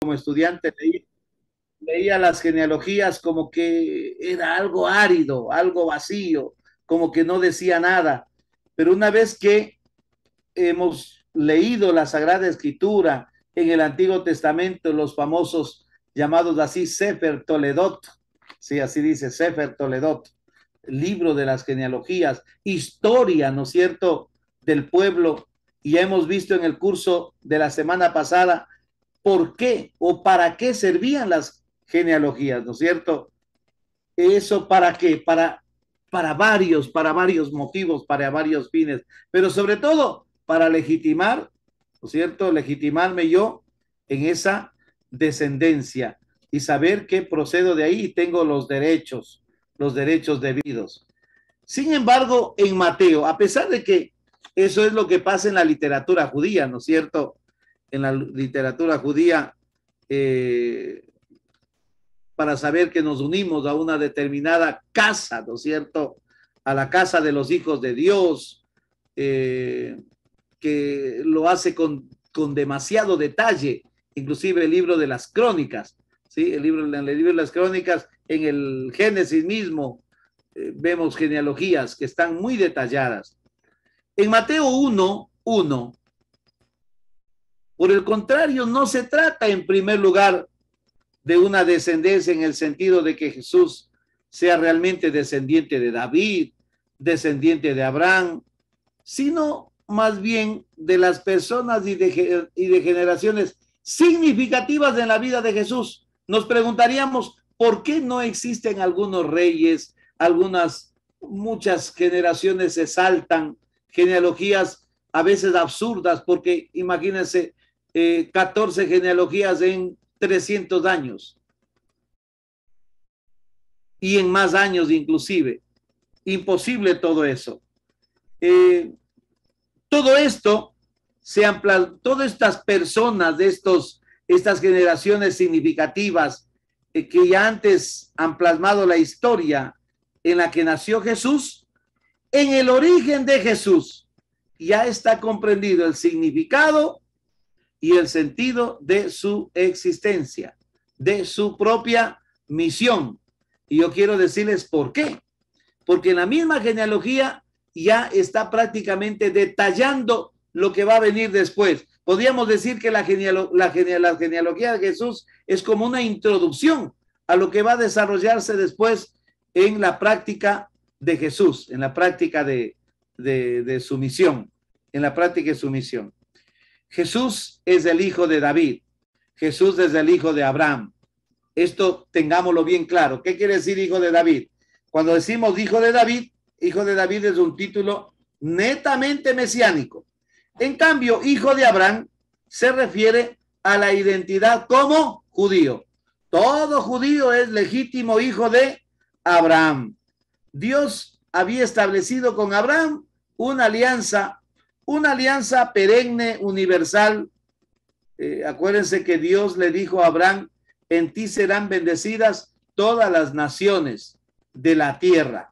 como estudiante leía las genealogías como que era algo árido, algo vacío, como que no decía nada. Pero una vez que hemos leído la Sagrada Escritura en el Antiguo Testamento, los famosos llamados así Sefer Toledot, sí, así dice Sefer Toledot, libro de las genealogías, historia, ¿no es cierto?, del pueblo. Y hemos visto en el curso de la semana pasada por qué o para qué servían las genealogías, ¿no es cierto? Eso para qué, para varios motivos, para varios fines, pero sobre todo para legitimar, ¿no es cierto? Legitimarme yo en esa descendencia y saber que procedo de ahí y tengo los derechos debidos. Sin embargo, en Mateo, a pesar de que eso es lo que pasa en la literatura judía, ¿no es cierto? En la literatura judía, eh, para saber que nos unimos a una determinada casa, ¿no es cierto? A la casa de los hijos de Dios, eh, que lo hace con demasiado detalle, inclusive el libro de las crónicas, ¿sí? En el libro de las crónicas, en el Génesis mismo, vemos genealogías que están muy detalladas. En Mateo 1:1, por el contrario, no se trata en primer lugar de una descendencia en el sentido de que Jesús sea realmente descendiente de David, descendiente de Abraham, sino más bien de las personas y de generaciones significativas en la vida de Jesús. Nos preguntaríamos, ¿por qué no existen algunos reyes, muchas generaciones se saltan, genealogías a veces absurdas, porque imagínense 14 genealogías en 300 años y en más años inclusive. Imposible todo eso. Eh, todo esto, todas estas personas estas generaciones significativas que ya antes han plasmado la historia en la que nació Jesús, en el origen de Jesús ya está comprendido el significado y el sentido de su existencia, de su propia misión. Y yo quiero decirles por qué. Porque en la misma genealogía ya está prácticamente detallando lo que va a venir después. Podríamos decir que la genealogía de Jesús es como una introducción a lo que va a desarrollarse después en la práctica de Jesús, en la práctica de su misión, en la práctica de su misión. Jesús es el hijo de David, Jesús es el hijo de Abraham. Esto tengámoslo bien claro. ¿Qué quiere decir hijo de David? Cuando decimos hijo de David es un título netamente mesiánico. En cambio, hijo de Abraham se refiere a la identidad como judío. Todo judío es legítimo hijo de Abraham. Dios había establecido con Abraham una alianza perenne, universal. Acuérdense que Dios le dijo a Abraham, en ti serán bendecidas todas las naciones de la tierra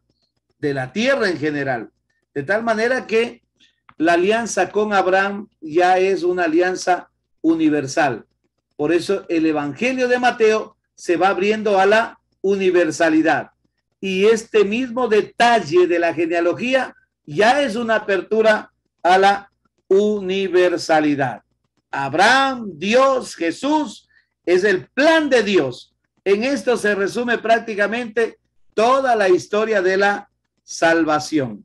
en general. De tal manera que la alianza con Abraham ya es una alianza universal. Por eso el Evangelio de Mateo se va abriendo a la universalidad. Y este mismo detalle de la genealogía ya es una apertura a la universalidad. Abraham, Dios, Jesús, es el plan de Dios. En esto se resume prácticamente toda la historia de la salvación.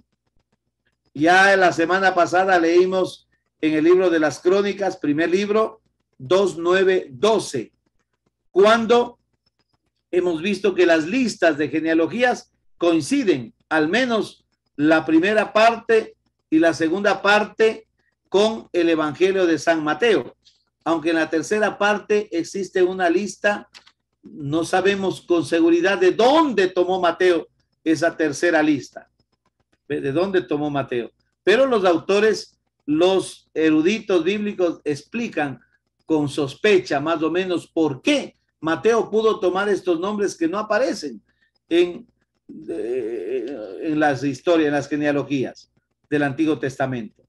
Ya en la semana pasada leímos en el libro de las Crónicas, primer libro, 2:9-12, cuando hemos visto que las listas de genealogías coinciden, al menos la primera parte y la segunda parte, con el Evangelio de San Mateo. Aunque en la tercera parte existe una lista, no sabemos con seguridad de dónde tomó Mateo esa tercera lista, de dónde tomó Mateo. Pero los autores, los eruditos bíblicos explican con sospecha más o menos por qué Mateo pudo tomar estos nombres que no aparecen en, en las historias, en las genealogías del Antiguo Testamento.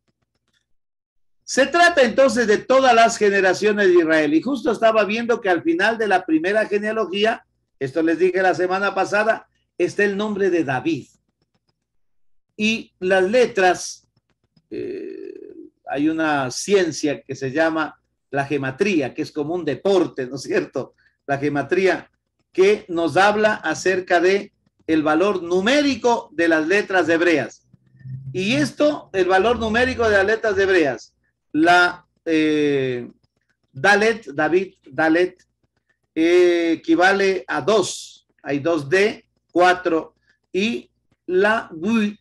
Se trata entonces de todas las generaciones de Israel. Y justo estaba viendo que al final de la primera genealogía, esto les dije la semana pasada, está el nombre de David. Y las letras, hay una ciencia que se llama la gematría, que es como un deporte, ¿no es cierto? La gematría, que nos habla acerca de el valor numérico de las letras hebreas. Y esto, el valor numérico de las letras hebreas, la Dalet, David, Dalet, equivale a 2. Hay 2D, 4, y la Wit,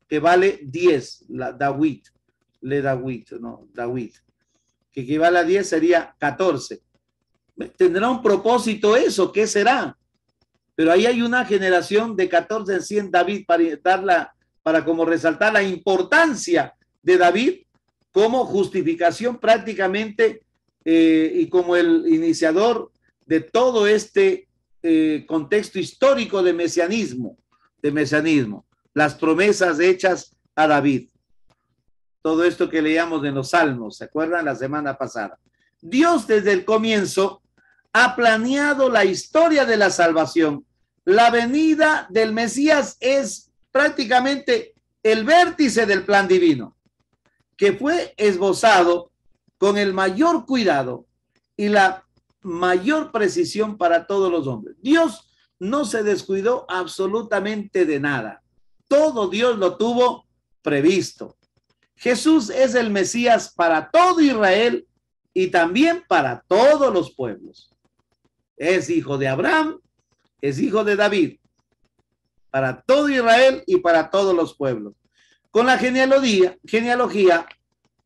que vale 10, la David, le David, no, David, que equivale a 10 sería 14. ¿Tendrá un propósito eso? ¿Qué será? Pero ahí hay una generación de 14 en 100 David para como resaltar la importancia de David como justificación prácticamente y como el iniciador de todo este contexto histórico de mesianismo, las promesas hechas a David. Todo esto que leíamos en los Salmos, ¿se acuerdan? La semana pasada. Dios desde el comienzo ha planeado la historia de la salvación. La venida del Mesías es prácticamente el vértice del plan divino, que fue esbozado con el mayor cuidado y la mayor precisión para todos los hombres. Dios no se descuidó absolutamente de nada. Todo Dios lo tuvo previsto. Jesús es el Mesías para todo Israel y también para todos los pueblos. Es hijo de Abraham, es hijo de David, para todo Israel y para todos los pueblos. Con la genealogía,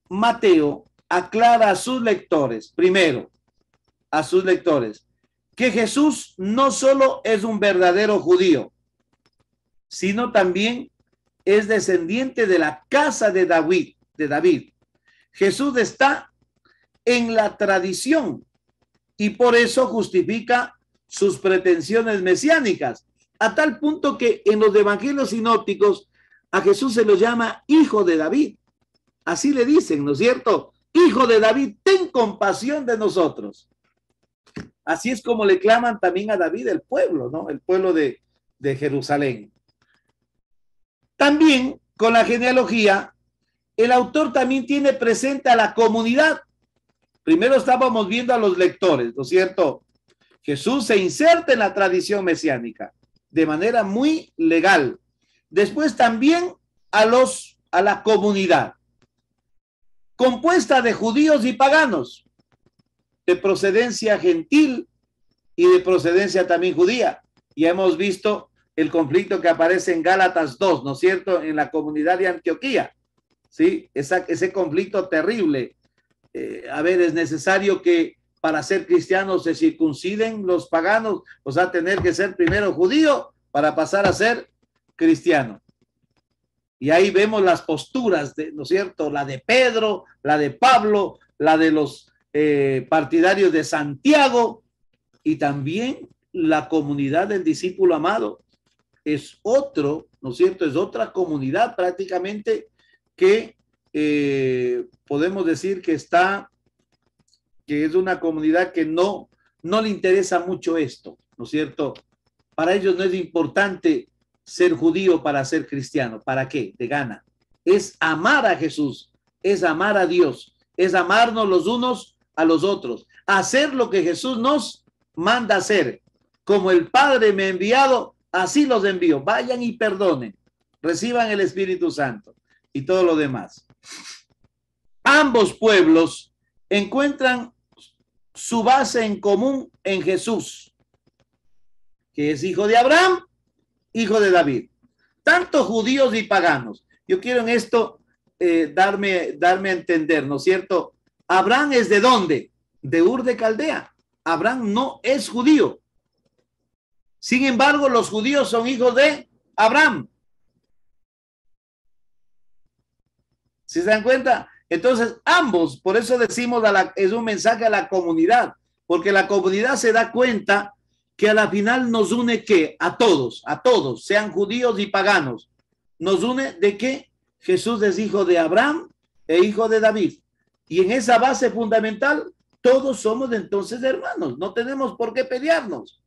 Mateo aclara a sus lectores, primero, a sus lectores, que Jesús no solo es un verdadero judío, sino también es descendiente de la casa de David. Jesús está en la tradición y por eso justifica sus pretensiones mesiánicas, a tal punto que en los evangelios sinópticos a Jesús se lo llama hijo de David. Así le dicen, ¿no es cierto? Hijo de David, ten compasión de nosotros. Así es como le claman también a David el pueblo, ¿no? El pueblo de Jerusalén. También con la genealogía, el autor también tiene presente a la comunidad. Primero estábamos viendo a los lectores, ¿no es cierto? Jesús se inserta en la tradición mesiánica de manera muy legal. Después también a la comunidad, compuesta de judíos y paganos, de procedencia gentil y de procedencia también judía. Ya hemos visto el conflicto que aparece en Gálatas 2, ¿no es cierto? En la comunidad de Antioquía, ¿sí? Ese conflicto terrible. Es necesario que para ser cristianos se circunciden los paganos, o sea, tener que ser primero judío para pasar a ser cristiano. Y ahí vemos las posturas, ¿no es cierto? La de Pedro, la de Pablo, la de los partidarios de Santiago y también la comunidad del discípulo amado. Es otro, ¿no es cierto? Es otra comunidad prácticamente que podemos decir que es una comunidad que no le interesa mucho esto, ¿no es cierto? Para ellos no es importante ser judío para ser cristiano. ¿Para qué? De gana. Es amar a Jesús, es amar a Dios, es amarnos los unos a los otros, hacer lo que Jesús nos manda hacer. Como el Padre me ha enviado, así los envío. Vayan y perdonen, reciban el Espíritu Santo y todo lo demás. Ambos pueblos encuentran su base en común en Jesús, que es hijo de Abraham, hijo de David. Tanto judíos y paganos. Yo quiero en esto darme a entender, ¿no es cierto? Abraham es ¿de dónde? De Ur de Caldea. Abraham no es judío. Sin embargo, los judíos son hijos de Abraham. ¿Sí se dan cuenta? Entonces, ambos, por eso decimos, es un mensaje a la comunidad, porque la comunidad se da cuenta que a la final nos une ¿qué? A todos, sean judíos y paganos. Nos une de que Jesús es hijo de Abraham e hijo de David. Y en esa base fundamental, todos somos entonces hermanos. No tenemos por qué pelearnos.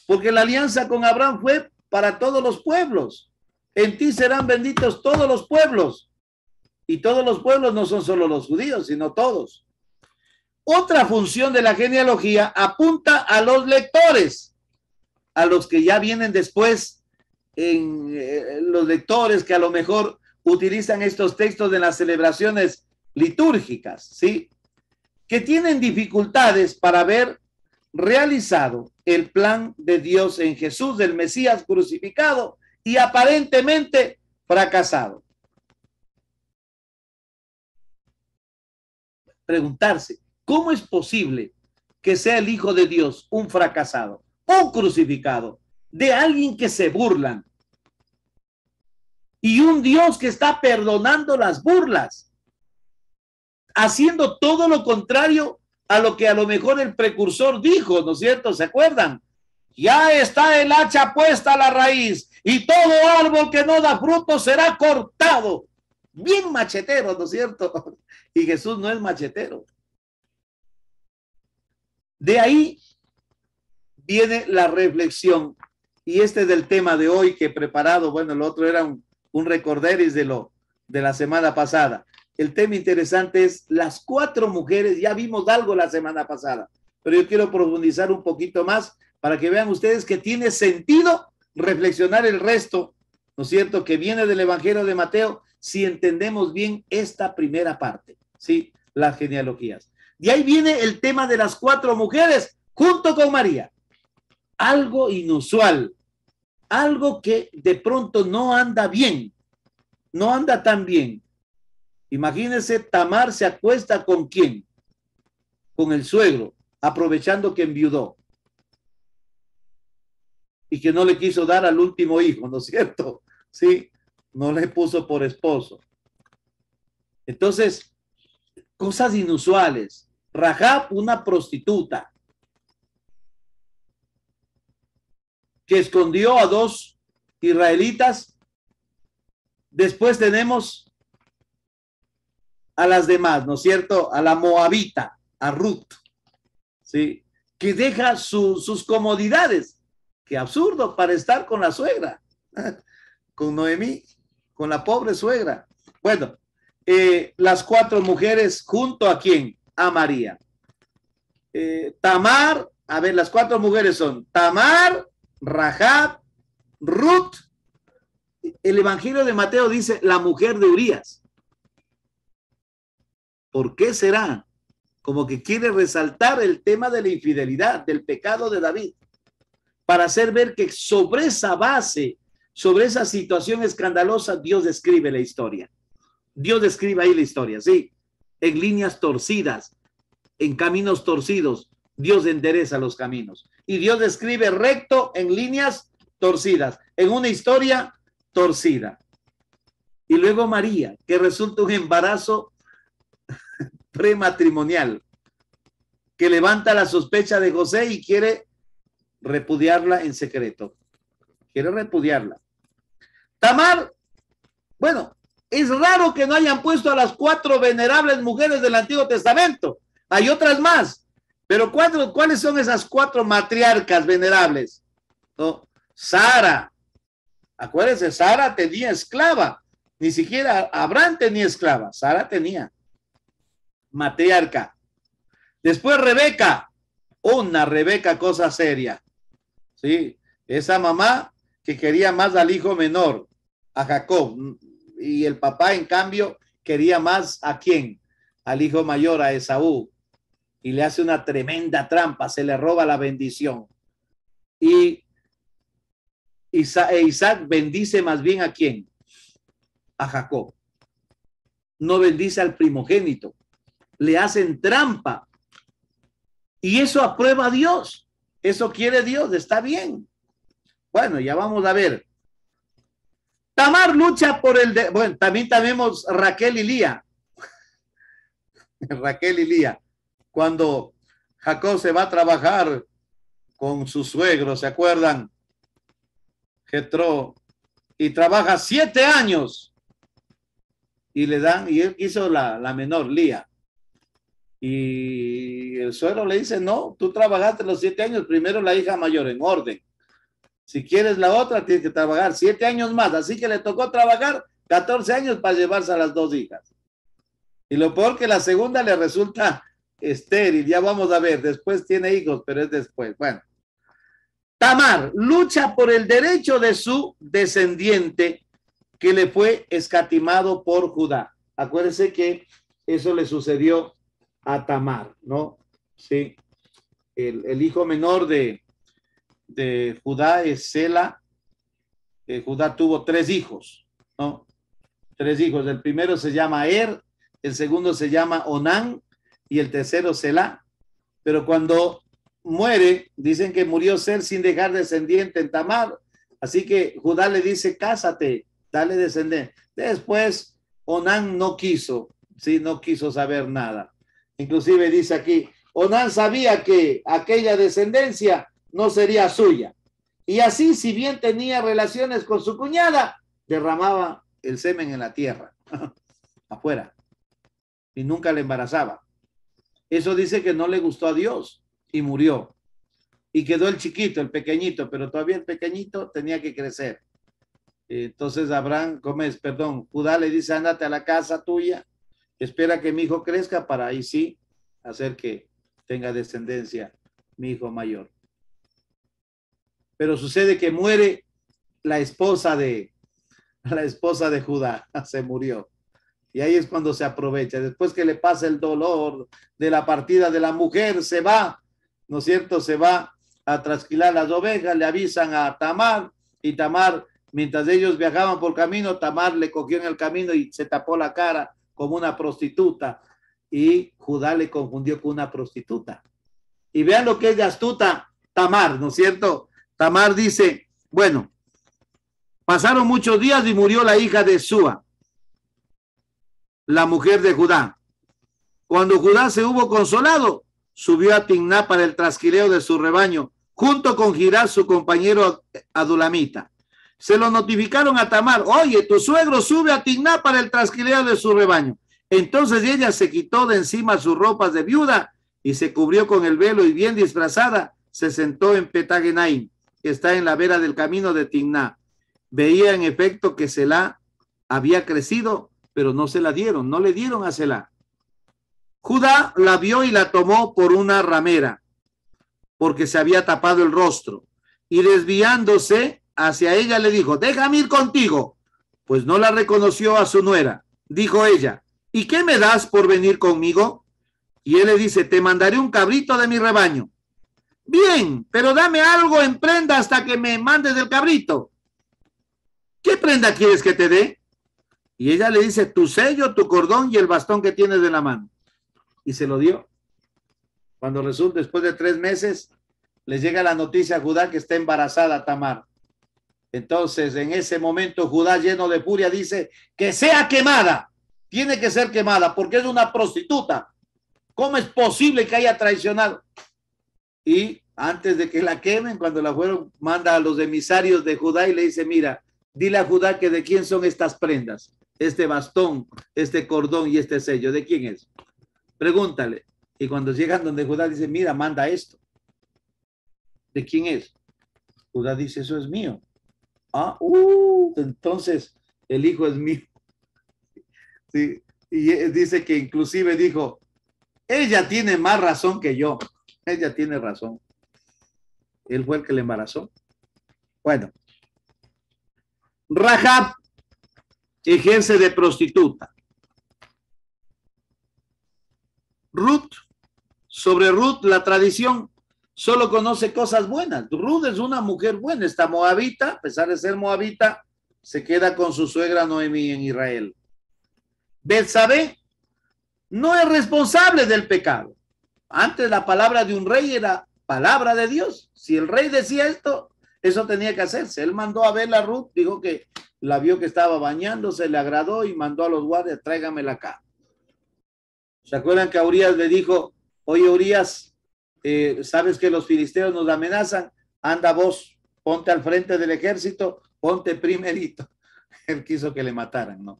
Porque la alianza con Abraham fue para todos los pueblos. En ti serán benditos todos los pueblos. Y todos los pueblos no son solo los judíos, sino todos. Otra función de la genealogía apunta a los lectores, a los que ya vienen después, los lectores que a lo mejor utilizan estos textos en las celebraciones litúrgicas, ¿sí? Que tienen dificultades para ver realizado el plan de Dios en Jesús, del Mesías crucificado y aparentemente fracasado. Preguntarse, ¿cómo es posible que sea el Hijo de Dios un fracasado, un crucificado, de alguien que se burlan y un Dios que está perdonando las burlas, haciendo todo lo contrario a lo que a lo mejor el precursor dijo, ¿no es cierto? ¿Se acuerdan? Ya está el hacha puesta a la raíz y todo árbol que no da fruto será cortado. Bien machetero, ¿no es cierto? Y Jesús no es machetero. De ahí viene la reflexión, y este es el tema de hoy que he preparado. Bueno, el otro era un recorderis de la semana pasada. El tema interesante es las 4 mujeres. Ya vimos algo la semana pasada, pero yo quiero profundizar un poquito más para que vean ustedes que tiene sentido reflexionar el resto, ¿no es cierto?, que viene del Evangelio de Mateo, si entendemos bien esta primera parte, ¿sí? Las genealogías. De ahí viene el tema de las 4 mujeres junto con María. Algo inusual, algo que de pronto no anda bien, no anda tan bien. Imagínense, Tamar se acuesta ¿con quién? Con el suegro, aprovechando que enviudó y que no le quiso dar al último hijo, ¿no es cierto? Sí, no le puso por esposo. Entonces, cosas inusuales. Rahab, una prostituta que escondió a 2 israelitas. Después tenemos a las demás, ¿no es cierto? A la moabita, a Ruth, ¿sí? Que deja sus comodidades. Qué absurdo para estar con la suegra, con Noemí, con la pobre suegra. Bueno, las 4 mujeres junto a quién? A María. Tamar, a ver, las 4 mujeres son Tamar, Rahab, Ruth. El Evangelio de Mateo dice la mujer de Urías. ¿Por qué será? Como que quiere resaltar el tema de la infidelidad, del pecado de David, para hacer ver que sobre esa base, sobre esa situación escandalosa, Dios describe la historia. Dios describe ahí la historia, sí, en líneas torcidas, en caminos torcidos, Dios endereza los caminos. Y Dios describe recto en líneas torcidas, en una historia torcida. Y luego María, que resulta un embarazo prematrimonial, que levanta la sospecha de José y quiere repudiarla en secreto. Quiere repudiarla. Tamar, bueno, es raro que no hayan puesto a las 4 venerables mujeres del Antiguo Testamento. Hay otras más, pero ¿cuáles son esas 4 matriarcas venerables? ¿No? Sara, acuérdense, Sara tenía esclava. Ni siquiera Abraham tenía esclava, Sara tenía matriarca. Después Rebeca, una Rebeca cosa seria, ¿sí? Esa mamá que quería más al hijo menor, a Jacob, y el papá en cambio quería más ¿a quién? Al hijo mayor, a Esaú, y le hace una tremenda trampa, se le roba la bendición. Y Isaac bendice más bien ¿a quién? A Jacob. No bendice al primogénito, le hacen trampa. Y eso aprueba Dios, eso quiere Dios, está bien. Bueno, ya vamos a ver. Tamar lucha por bueno, también tenemos Raquel y Lía. Raquel y Lía. Cuando Jacob se va a trabajar con su suegro, ¿se acuerdan? Jetro, y trabaja 7 años y le dan, y él hizo la menor, Lía. Y el suegro le dice, no, tú trabajaste los 7 años, primero la hija mayor, en orden. Si quieres la otra, tienes que trabajar 7 años más. Así que le tocó trabajar 14 años para llevarse a las dos hijas. Y lo peor que la segunda le resulta estéril. Ya vamos a ver, después tiene hijos, pero es después. Bueno, Tamar lucha por el derecho de su descendiente que le fue escatimado por Judá. Acuérdense que eso le sucedió a Tamar, ¿no? Sí, el hijo menor de Judá es Sela. Judá tuvo 3 hijos, ¿no? 3 hijos. El primero se llama Er, el segundo se llama Onán y el tercero Selá. Pero cuando muere, dicen que murió Ser sin dejar descendiente en Tamar. Así que Judá le dice, cásate, dale descendiente. Después, Onán no quiso, sí, no quiso saber nada. Inclusive dice aquí, Onán sabía que aquella descendencia no sería suya. Y así, si bien tenía relaciones con su cuñada, derramaba el semen en la tierra, afuera, y nunca le embarazaba. Eso dice que no le gustó a Dios y murió. Y quedó el chiquito, el pequeñito, pero todavía el pequeñito tenía que crecer. Entonces Abraham, perdón, Judá le dice, ándate a la casa tuya, espera que mi hijo crezca para ahí sí hacer que tenga descendencia mi hijo mayor. Pero sucede que muere la esposa de Judá, se murió. Y ahí es cuando se aprovecha. Después que le pasa el dolor de la partida de la mujer, se va, ¿no es cierto? Se va a trasquilar las ovejas, le avisan a Tamar, y Tamar, mientras ellos viajaban por camino, Tamar le cogió en el camino y se tapó la cara como una prostituta, y Judá le confundió con una prostituta. Y vean lo que es de astuta Tamar, ¿no es cierto? Tamar dice, bueno, pasaron muchos días y murió la hija de Súa, la mujer de Judá. Cuando Judá se hubo consolado, subió a Timná para el trasquileo de su rebaño, junto con Girá, su compañero adulamita. Se lo notificaron a Tamar, oye, tu suegro sube a Timná para el trasquileo de su rebaño. Entonces ella se quitó de encima sus ropas de viuda y se cubrió con el velo, y bien disfrazada se sentó en Petagenaim, que está en la vera del camino de Timná. Veía en efecto que Selá había crecido, pero no se la dieron, no le dieron a Selá. Judá la vio y la tomó por una ramera, porque se había tapado el rostro, y desviándose hacia ella le dijo, déjame ir contigo, pues no la reconoció a su nuera. Dijo ella, ¿y qué me das por venir conmigo? Y él le dice, te mandaré un cabrito de mi rebaño. Bien, pero dame algo en prenda hasta que me mandes el cabrito. ¿Qué prenda quieres que te dé? Y ella le dice, tu sello, tu cordón y el bastón que tienes de la mano. Y se lo dio. Cuando resulta, después de 3 meses, les llega la noticia a Judá que está embarazada Tamar. Entonces, en ese momento, Judá, lleno de furia, dice, que sea quemada. Tiene que ser quemada porque es una prostituta. ¿Cómo es posible que haya traicionado? Y antes de que la quemen, cuando la fueron, manda a los emisarios de Judá y le dice, mira, dile a Judá que de quién son estas prendas, este bastón, este cordón y este sello, ¿de quién es? Pregúntale. Y cuando llegan donde Judá dice, mira, manda esto. ¿De quién es? Judá dice, eso es mío. Entonces el hijo es mío. Sí. Y dice que inclusive dijo, ella tiene más razón que yo. Ella tiene razón. Él fue el que le embarazó. Bueno. Rahab ejerce de prostituta. Ruth, sobre Ruth, la tradición solo conoce cosas buenas. Ruth es una mujer buena. Esta moabita, a pesar de ser moabita, se queda con su suegra Noemí en Israel. Betsabé no es responsable del pecado. Antes la palabra de un rey era palabra de Dios. Si el rey decía esto, eso tenía que hacerse. Él mandó a ver a Ruth, dijo que la vio que estaba bañándose, le agradó y mandó a los guardias, tráigamela acá. ¿Se acuerdan que a Urias le dijo, oye Urias, sabes que los filisteos nos amenazan? Anda vos, ponte al frente del ejército, ponte primerito. Él quiso que le mataran, ¿no?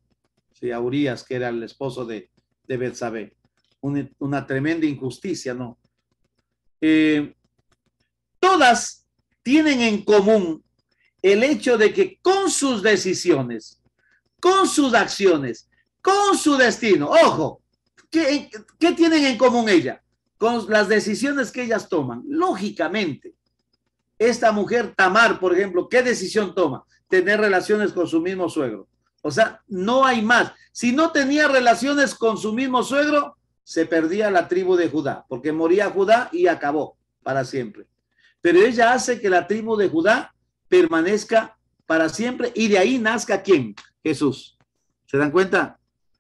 Sí, a Urias, que era el esposo de Betsabé. una tremenda injusticia, ¿no? Eh, Todas tienen en común el hecho de que con sus decisiones, con sus acciones, con su destino, ojo, ¿qué tienen en común ella? Con las decisiones que ellas toman. Lógicamente, esta mujer Tamar, por ejemplo, ¿qué decisión toma? Tener relaciones con su mismo suegro. O sea, no hay más. Si no tenía relaciones con su mismo suegro, se perdía la tribu de Judá, porque moría Judá y acabó para siempre. Pero ella hace que la tribu de Judá permanezca para siempre y de ahí nazca ¿quién? Jesús. ¿Se dan cuenta?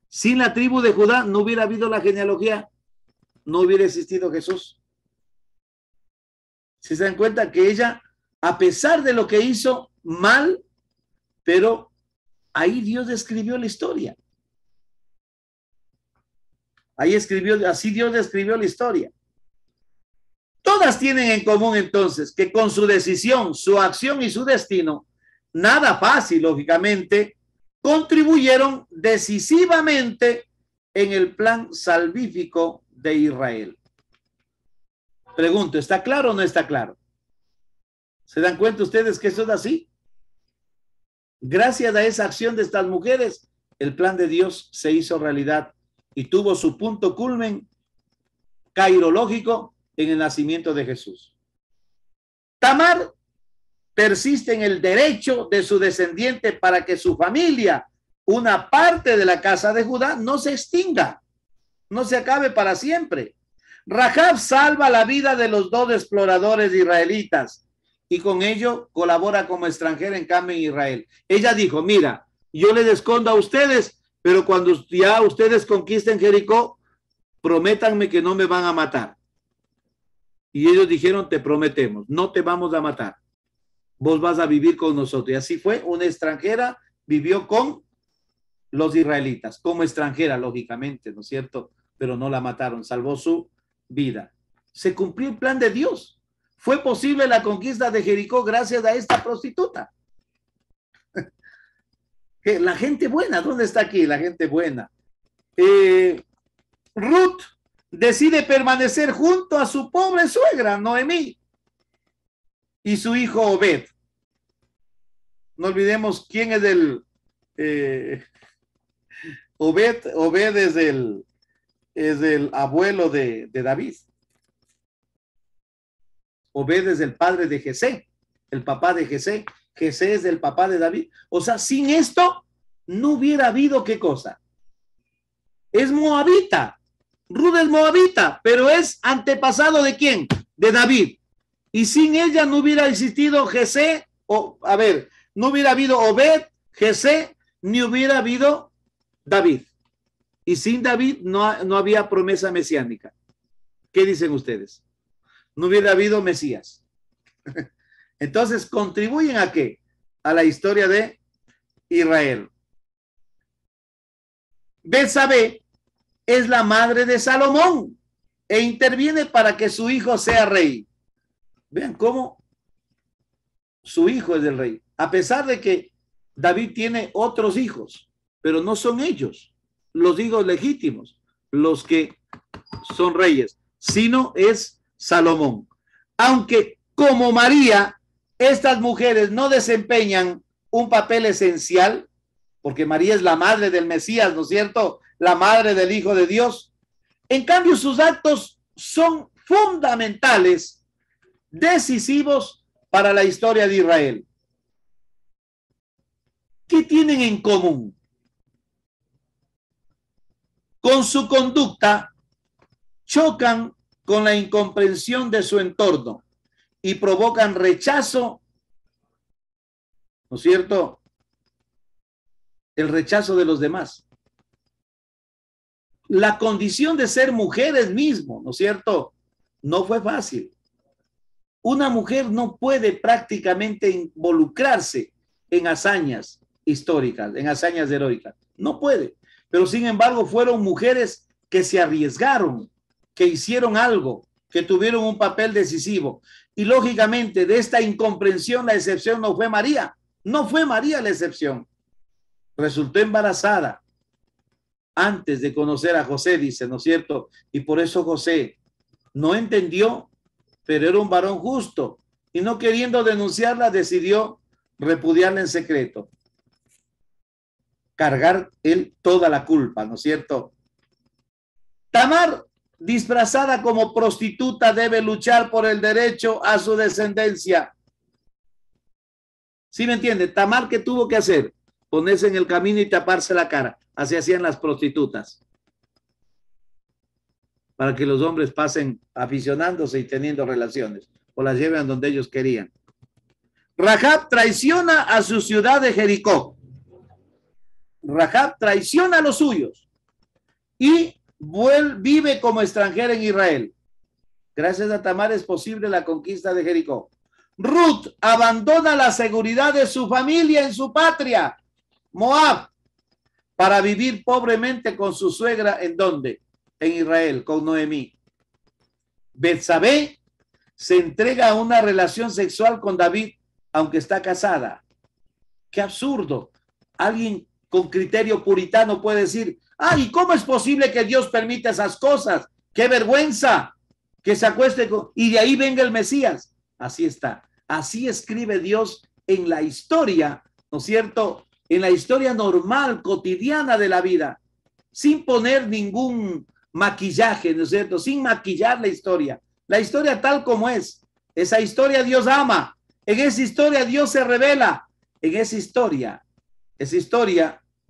Sin la tribu de Judá no hubiera habido la genealogía, no hubiera existido Jesús. Se dan cuenta que ella, a pesar de lo que hizo mal, pero ahí Dios escribió la historia. Ahí escribió, así Dios escribió la historia. Todas tienen en común entonces que con su decisión, su acción y su destino, nada fácil, lógicamente, contribuyeron decisivamente en el plan salvífico de Israel. Pregunto, ¿está claro o no está claro? ¿Se dan cuenta ustedes que eso es así? Gracias a esa acción de estas mujeres, el plan de Dios se hizo realidad y tuvo su punto culmen cairológico en el nacimiento de Jesús. Tamar persiste en el derecho de su descendiente para que su familia, una parte de la casa de Judá, no se extinga, no se acabe para siempre. Rahab salva la vida de los dos exploradores israelitas y con ello colabora como extranjera en cambio en Israel. Ella dijo, mira, yo les escondo a ustedes, pero cuando ya ustedes conquisten Jericó, prométanme que no me van a matar. Y ellos dijeron, te prometemos, no te vamos a matar. Vos vas a vivir con nosotros. Y así fue, una extranjera vivió con los israelitas, como extranjera, lógicamente, ¿no es cierto? Pero no la mataron, salvó su vida. Se cumplió el plan de Dios. Fue posible la conquista de Jericó gracias a esta prostituta. La gente buena, ¿dónde está aquí la gente buena? Ruth decide permanecer junto a su pobre suegra, Noemí, y su hijo Obed. No olvidemos quién es Obed es el abuelo de David. Obed es el padre de Jesé, el papá de Jesé. Jesé es el papá de David. O sea, sin esto no hubiera habido qué cosa. Es moabita. Ruth es moabita, pero es antepasado de quién? De David. Y sin ella no hubiera existido Jesé, no hubiera habido Obed, Jesé, ni hubiera habido David. Y sin David no había promesa mesiánica. ¿Qué dicen ustedes? No hubiera habido Mesías. Entonces, ¿contribuyen a qué? A la historia de Israel. Betsabé es la madre de Salomón e interviene para que su hijo sea rey. Vean cómo su hijo es el rey. A pesar de que David tiene otros hijos, pero no son ellos los hijos legítimos los que son reyes, sino es Salomón. Aunque como María, estas mujeres no desempeñan un papel esencial, porque María es la madre del Mesías, ¿no es cierto? La madre del Hijo de Dios. En cambio, sus actos son fundamentales, decisivos para la historia de Israel. ¿Qué tienen en común? Con su conducta, chocan con la incomprensión de su entorno y provocan rechazo, ¿no es cierto? El rechazo de los demás. La condición de ser mujeres mismo, ¿no es cierto? No fue fácil. Una mujer no puede prácticamente involucrarse en hazañas históricas, en hazañas heroicas. No puede. Pero sin embargo fueron mujeres que se arriesgaron, que hicieron algo, que tuvieron un papel decisivo. Y lógicamente de esta incomprensión la excepción no fue María. No fue María la excepción. Resultó embarazada. antes de conocer a José, dice, ¿no es cierto? Y por eso José no entendió, pero era un varón justo y no queriendo denunciarla, decidió repudiarla en secreto, cargar él toda la culpa, ¿no es cierto? Tamar, disfrazada como prostituta, debe luchar por el derecho a su descendencia. ¿Sí me entiende? Tamar, ¿qué tuvo que hacer? Ponerse en el camino y taparse la cara. Así hacían las prostitutas, para que los hombres pasen aficionándose y teniendo relaciones, o las lleven donde ellos querían. Rahab traiciona a su ciudad de Jericó. Rahab traiciona a los suyos y vive como extranjera en Israel. Gracias a Tamar es posible la conquista de Jericó. Ruth abandona la seguridad de su familia en su patria, Moab, para vivir pobremente con su suegra. ¿En dónde? En Israel, con Noemí. Betsabé se entrega a una relación sexual con David, aunque está casada. ¡Qué absurdo! Alguien con criterio puritano puede decir, ¡ay, cómo es posible que Dios permita esas cosas! ¡Qué vergüenza! Que se acueste con... y de ahí venga el Mesías. Así está. Así escribe Dios en la historia, ¿no es cierto? En la historia normal, cotidiana de la vida, sin poner ningún maquillaje, ¿no es cierto? Sin maquillar la historia. La historia tal como es. Esa historia Dios ama. En esa historia Dios se revela. En esa historia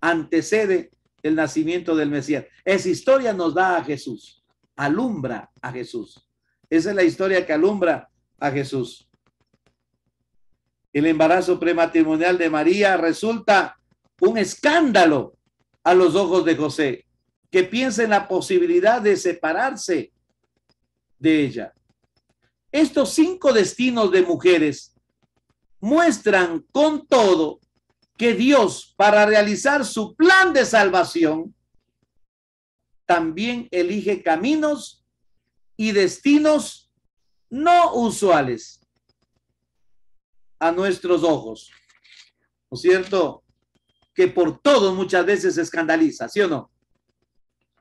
antecede el nacimiento del Mesías. Esa historia nos da a Jesús. Alumbra a Jesús. Esa es la historia que alumbra a Jesús. El embarazo prematrimonial de María resulta un escándalo a los ojos de José, que piensa en la posibilidad de separarse de ella. Estos 5 destinos de mujeres muestran con todo que Dios, para realizar su plan de salvación, también elige caminos y destinos no usuales a nuestros ojos, ¿no es cierto? Que por todo muchas veces se escandaliza, ¿sí o no?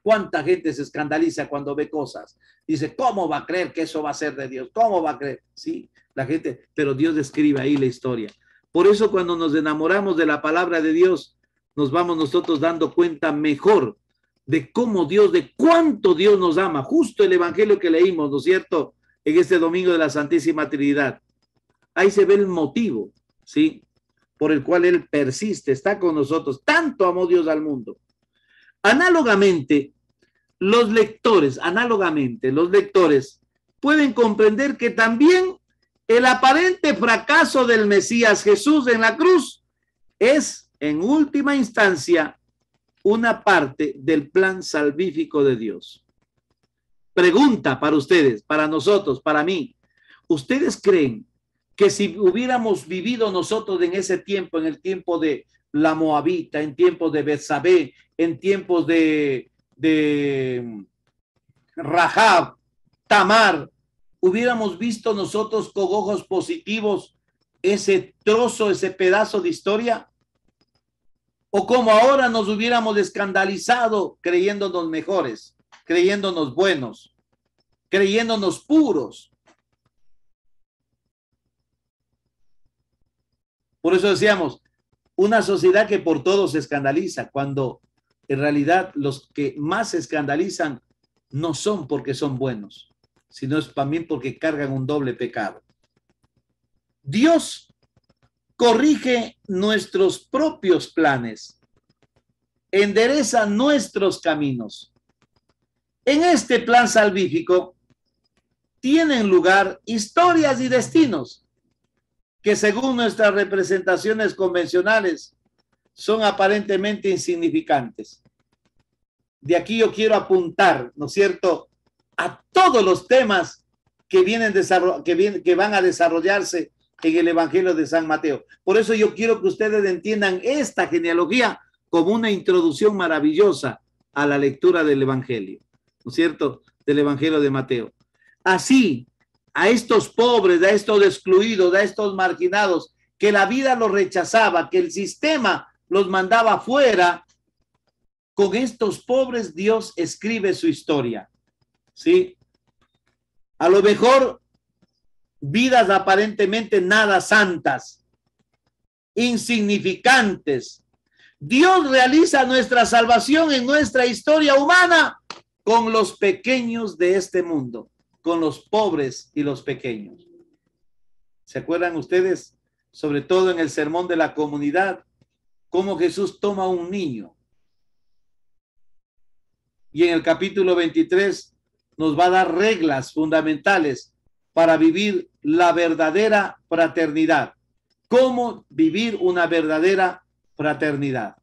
¿Cuánta gente se escandaliza cuando ve cosas? Dice, ¿cómo va a creer que eso va a ser de Dios? ¿Cómo va a creer? Sí, la gente, pero Dios describe ahí la historia. Por eso cuando nos enamoramos de la palabra de Dios, nos vamos nosotros dando cuenta mejor de cómo Dios, de cuánto Dios nos ama. Justo el evangelio que leímos, ¿no es cierto? En este domingo de la Santísima Trinidad. Ahí se ve el motivo, ¿sí? Por el cual Él persiste, está con nosotros. Tanto amó Dios al mundo. Análogamente, los lectores pueden comprender que también el aparente fracaso del Mesías Jesús en la cruz es, en última instancia, una parte del plan salvífico de Dios. Pregunta para ustedes, para nosotros, para mí. ¿Ustedes creen que si hubiéramos vivido nosotros en ese tiempo, en el tiempo de la Moabita, en tiempos de Betsabé, en tiempos de Rahab, Tamar, hubiéramos visto nosotros con ojos positivos ese trozo, ese pedazo de historia? ¿O como ahora nos hubiéramos escandalizado creyéndonos mejores, creyéndonos buenos, creyéndonos puros? Por eso decíamos, una sociedad que por todo se escandaliza, cuando en realidad los que más se escandalizan no son porque son buenos, sino es también porque cargan un doble pecado. Dios corrige nuestros propios planes, endereza nuestros caminos. En este plan salvífico tienen lugar historias y destinos que según nuestras representaciones convencionales son aparentemente insignificantes. De aquí yo quiero apuntar, ¿no es cierto?, a todos los temas que van a desarrollarse en el Evangelio de San Mateo. Por eso yo quiero que ustedes entiendan esta genealogía como una introducción maravillosa a la lectura del Evangelio, ¿no es cierto?, del Evangelio de Mateo. Así, a estos pobres, a estos excluidos, a estos marginados, que la vida los rechazaba, que el sistema los mandaba fuera, con estos pobres Dios escribe su historia, ¿sí? A lo mejor vidas aparentemente nada santas, insignificantes. Dios realiza nuestra salvación en nuestra historia humana con los pequeños de este mundo, con los pobres y los pequeños. ¿Se acuerdan ustedes, sobre todo en el sermón de la comunidad, cómo Jesús toma un niño? Y en el capítulo 23 nos va a dar reglas fundamentales para vivir la verdadera fraternidad. ¿Cómo vivir una verdadera fraternidad?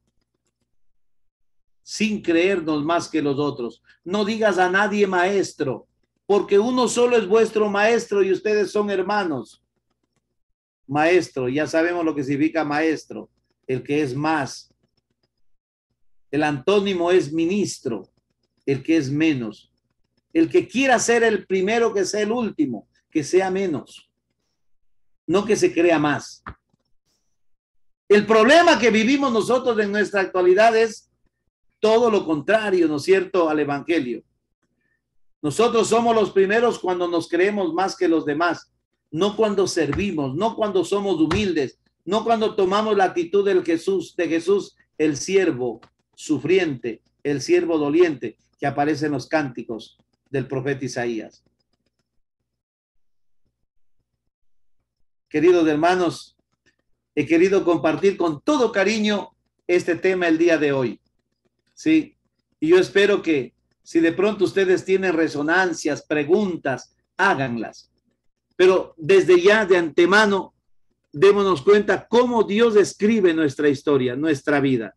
Sin creernos más que los otros. No digas a nadie maestro, porque uno solo es vuestro maestro y ustedes son hermanos. Maestro, ya sabemos lo que significa maestro, el que es más. El antónimo es ministro, el que es menos. El que quiera ser el primero, que sea el último, que sea menos, no que se crea más. El problema que vivimos nosotros en nuestra actualidad es todo lo contrario, ¿no es cierto?, al evangelio. Nosotros somos los primeros cuando nos creemos más que los demás, no cuando servimos, no cuando somos humildes, no cuando tomamos la actitud de Jesús, el siervo sufriente, el siervo doliente, que aparece en los cánticos del profeta Isaías. Queridos hermanos, he querido compartir con todo cariño este tema el día de hoy, ¿sí? Y yo espero que si de pronto ustedes tienen resonancias, preguntas, háganlas. Pero desde ya de antemano, démonos cuenta cómo Dios escribe nuestra historia, nuestra vida.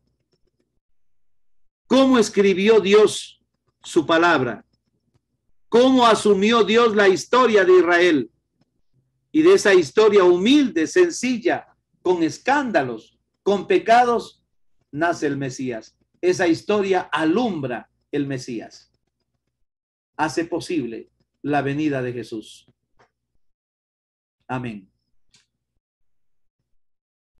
Cómo escribió Dios su palabra. Cómo asumió Dios la historia de Israel. Y de esa historia humilde, sencilla, con escándalos, con pecados, nace el Mesías. Esa historia alumbra el Mesías. Hace posible la venida de Jesús. Amén.